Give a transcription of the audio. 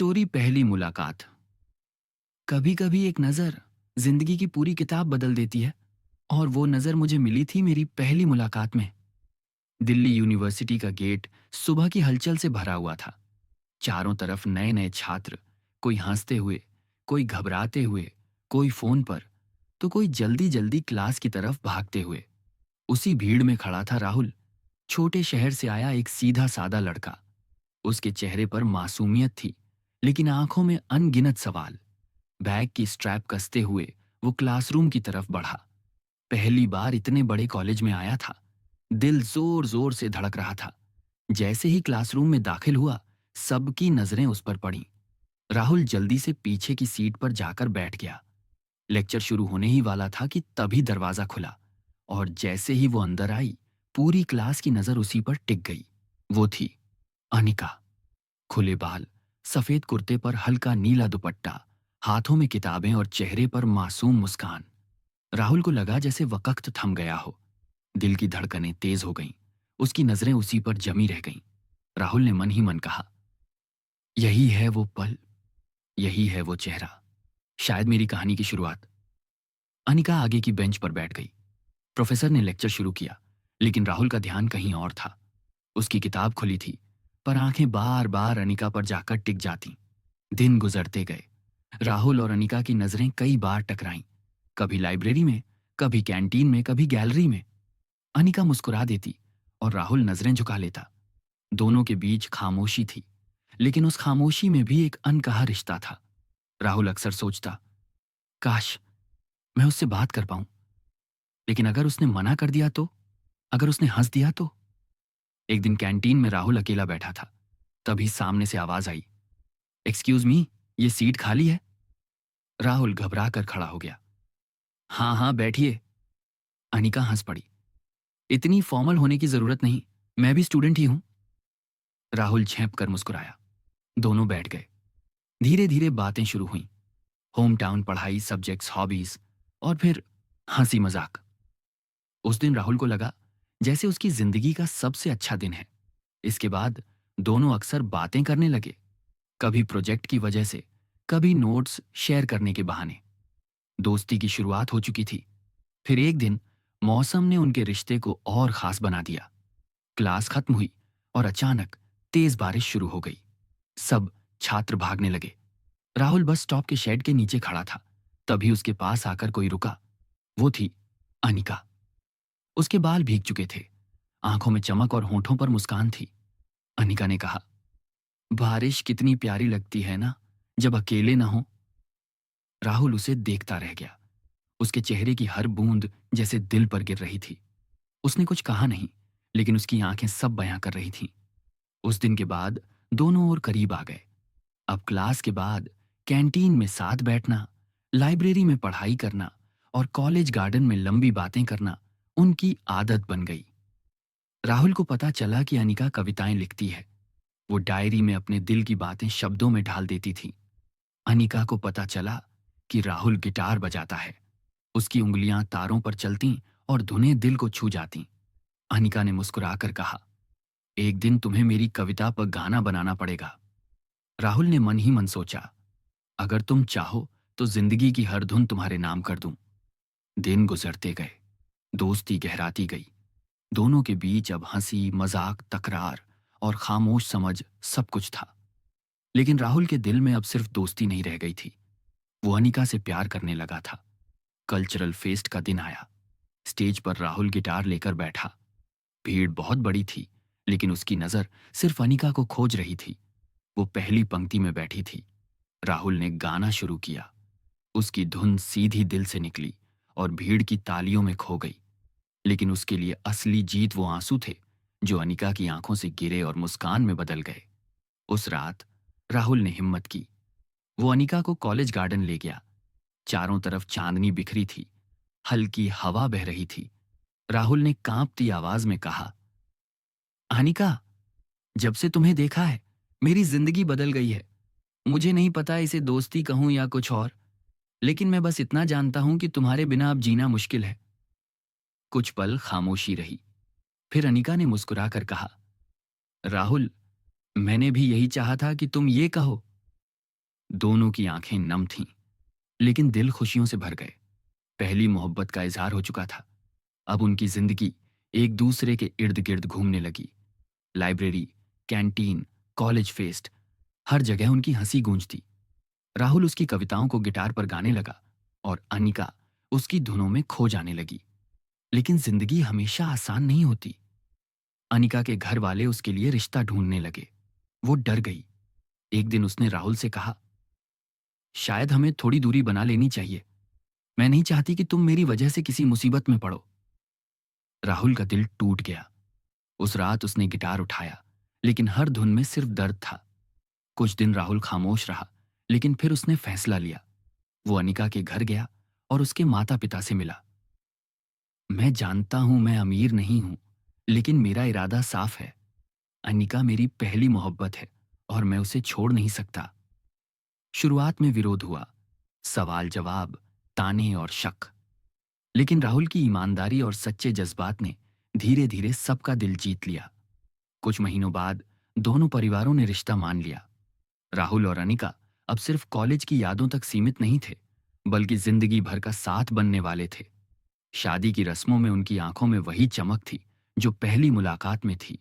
Story पहली मुलाकात। कभी कभी एक नज़र जिंदगी की पूरी किताब बदल देती है। और वो नज़र मुझे मिली थी मेरी पहली मुलाकात में। दिल्ली यूनिवर्सिटी का गेट सुबह की हलचल से भरा हुआ था। चारों तरफ नए नए छात्र, कोई हंसते हुए, कोई घबराते हुए, कोई फोन पर, तो कोई जल्दी जल्दी क्लास की तरफ भागते हुए। उसी भीड़ में खड़ा था राहुल, छोटे शहर से आया एक सीधा सादा लड़का। उसके चेहरे पर मासूमियत थी, लेकिन आंखों में अनगिनत सवाल। बैग की स्ट्रैप कसते हुए वो क्लासरूम की तरफ बढ़ा। पहली बार इतने बड़े कॉलेज में आया था। दिल जोर जोर से धड़क रहा था। जैसे ही क्लासरूम में दाखिल हुआ, सबकी नजरें उस पर पड़ीं। राहुल जल्दी से पीछे की सीट पर जाकर बैठ गया। लेक्चर शुरू होने ही वाला था कि तभी दरवाजा खुला, और जैसे ही वो अंदर आई, पूरी क्लास की नजर उसी पर टिक गई। वो थी अनिका। खुले बाल, सफेद कुर्ते पर हल्का नीला दुपट्टा, हाथों में किताबें और चेहरे पर मासूम मुस्कान। राहुल को लगा जैसे वक्त थम गया हो। दिल की धड़कनें तेज हो गईं। उसकी नजरें उसी पर जमी रह गईं। राहुल ने मन ही मन कहा, यही है वो पल, यही है वो चेहरा, शायद मेरी कहानी की शुरुआत। अनिका आगे की बेंच पर बैठ गई। प्रोफेसर ने लेक्चर शुरू किया, लेकिन राहुल का ध्यान कहीं और था। उसकी किताब खुली थी, पर आंखें बार बार अनिका पर जाकर टिक जाती। दिन गुजरते गए। राहुल और अनिका की नजरें कई बार टकराईं, कभी लाइब्रेरी में, कभी कैंटीन में, कभी गैलरी में। अनिका मुस्कुरा देती और राहुल नजरें झुका लेता। दोनों के बीच खामोशी थी, लेकिन उस खामोशी में भी एक अनकहा रिश्ता था। राहुल अक्सर सोचता, काश मैं उससे बात कर पाऊं, लेकिन अगर उसने मना कर दिया तो, अगर उसने हंस दिया तो। एक दिन कैंटीन में राहुल अकेला बैठा था। तभी सामने से आवाज आई, एक्सक्यूज मी, ये सीट खाली है? राहुल घबरा कर खड़ा हो गया। हाँ हाँ बैठिए। अनिका हंस पड़ी। इतनी फॉर्मल होने की जरूरत नहीं, मैं भी स्टूडेंट ही हूं। राहुल झेंप कर मुस्कुराया। दोनों बैठ गए। धीरे धीरे बातें शुरू हुईं। होम टाउन, पढ़ाई, सब्जेक्ट्स, हॉबीज, और फिर हंसी मजाक। उस दिन राहुल को लगा जैसे उसकी जिंदगी का सबसे अच्छा दिन है। इसके बाद दोनों अक्सर बातें करने लगे, कभी प्रोजेक्ट की वजह से, कभी नोट्स शेयर करने के बहाने। दोस्ती की शुरुआत हो चुकी थी। फिर एक दिन मौसम ने उनके रिश्ते को और खास बना दिया। क्लास खत्म हुई और अचानक तेज बारिश शुरू हो गई। सब छात्र भागने लगे। राहुल बस स्टॉप के शेड के नीचे खड़ा था। तभी उसके पास आकर कोई रुका। वो थी अनिका। उसके बाल भीग चुके थे, आंखों में चमक और होठों पर मुस्कान थी। अनिका ने कहा, बारिश कितनी प्यारी लगती है ना, जब अकेले ना हो। राहुल उसे देखता रह गया। उसके चेहरे की हर बूंद जैसे दिल पर गिर रही थी। उसने कुछ कहा नहीं, लेकिन उसकी आंखें सब बयां कर रही थीं। उस दिन के बाद दोनों और करीब आ गए। अब क्लास के बाद कैंटीन में साथ बैठना, लाइब्रेरी में पढ़ाई करना और कॉलेज गार्डन में लंबी बातें करना उनकी आदत बन गई। राहुल को पता चला कि अनिका कविताएं लिखती है। वो डायरी में अपने दिल की बातें शब्दों में ढाल देती थी। अनिका को पता चला कि राहुल गिटार बजाता है। उसकी उंगलियां तारों पर चलतीं और धुनें दिल को छू जातीं। अनिका ने मुस्कुराकर कहा, एक दिन तुम्हें मेरी कविता पर गाना बनाना पड़ेगा। राहुल ने मन ही मन सोचा, अगर तुम चाहो तो जिंदगी की हर धुन तुम्हारे नाम कर दूं। दिन गुजरते गए, दोस्ती गहराती गई। दोनों के बीच अब हंसी, मजाक, तकरार और खामोश समझ सब कुछ था। लेकिन राहुल के दिल में अब सिर्फ दोस्ती नहीं रह गई थी, वो अनिका से प्यार करने लगा था। कल्चरल फेस्ट का दिन आया। स्टेज पर राहुल गिटार लेकर बैठा। भीड़ बहुत बड़ी थी, लेकिन उसकी नजर सिर्फ अनिका को खोज रही थी। वो पहली पंक्ति में बैठी थी। राहुल ने गाना शुरू किया। उसकी धुन सीधी दिल से निकली और भीड़ की तालियों में खो गई। लेकिन उसके लिए असली जीत वो आंसू थे, जो अनिका की आंखों से गिरे और मुस्कान में बदल गए। उस रात राहुल ने हिम्मत की। वो अनिका को कॉलेज गार्डन ले गया। चारों तरफ चांदनी बिखरी थी, हल्की हवा बह रही थी। राहुल ने कांपती आवाज में कहा, अनिका, जब से तुम्हें देखा है मेरी जिंदगी बदल गई है। मुझे नहीं पता इसे दोस्ती कहूं या कुछ और, लेकिन मैं बस इतना जानता हूं कि तुम्हारे बिना अब जीना मुश्किल है। कुछ पल खामोशी रही। फिर अनिका ने मुस्कुराकर कहा, राहुल, मैंने भी यही चाहा था कि तुम ये कहो। दोनों की आंखें नम थीं, लेकिन दिल खुशियों से भर गए। पहली मोहब्बत का इजहार हो चुका था। अब उनकी जिंदगी एक दूसरे के इर्द गिर्द घूमने लगी। लाइब्रेरी, कैंटीन, कॉलेज फेस्ट, हर जगह उनकी हंसी गूंजती। राहुल उसकी कविताओं को गिटार पर गाने लगा और अनिका उसकी धुनों में खो जाने लगी। लेकिन जिंदगी हमेशा आसान नहीं होती। अनिका के घर वाले उसके लिए रिश्ता ढूंढने लगे। वो डर गई। एक दिन उसने राहुल से कहा, शायद हमें थोड़ी दूरी बना लेनी चाहिए। मैं नहीं चाहती कि तुम मेरी वजह से किसी मुसीबत में पड़ो। राहुल का दिल टूट गया। उस रात उसने गिटार उठाया, लेकिन हर धुन में सिर्फ दर्द था। कुछ दिन राहुल खामोश रहा, लेकिन फिर उसने फैसला लिया। वो अनिका के घर गया और उसके माता पिता से मिला। मैं जानता हूं मैं अमीर नहीं हूं, लेकिन मेरा इरादा साफ है। अनिका मेरी पहली मोहब्बत है और मैं उसे छोड़ नहीं सकता। शुरुआत में विरोध हुआ, सवाल जवाब, ताने और शक। लेकिन राहुल की ईमानदारी और सच्चे जज्बात ने धीरे धीरे सबका दिल जीत लिया। कुछ महीनों बाद दोनों परिवारों ने रिश्ता मान लिया। राहुल और अनिका अब सिर्फ कॉलेज की यादों तक सीमित नहीं थे, बल्कि जिंदगी भर का साथ बनने वाले थे। शादी की रस्मों में उनकी आंखों में वही चमक थी जो पहली मुलाकात में थी।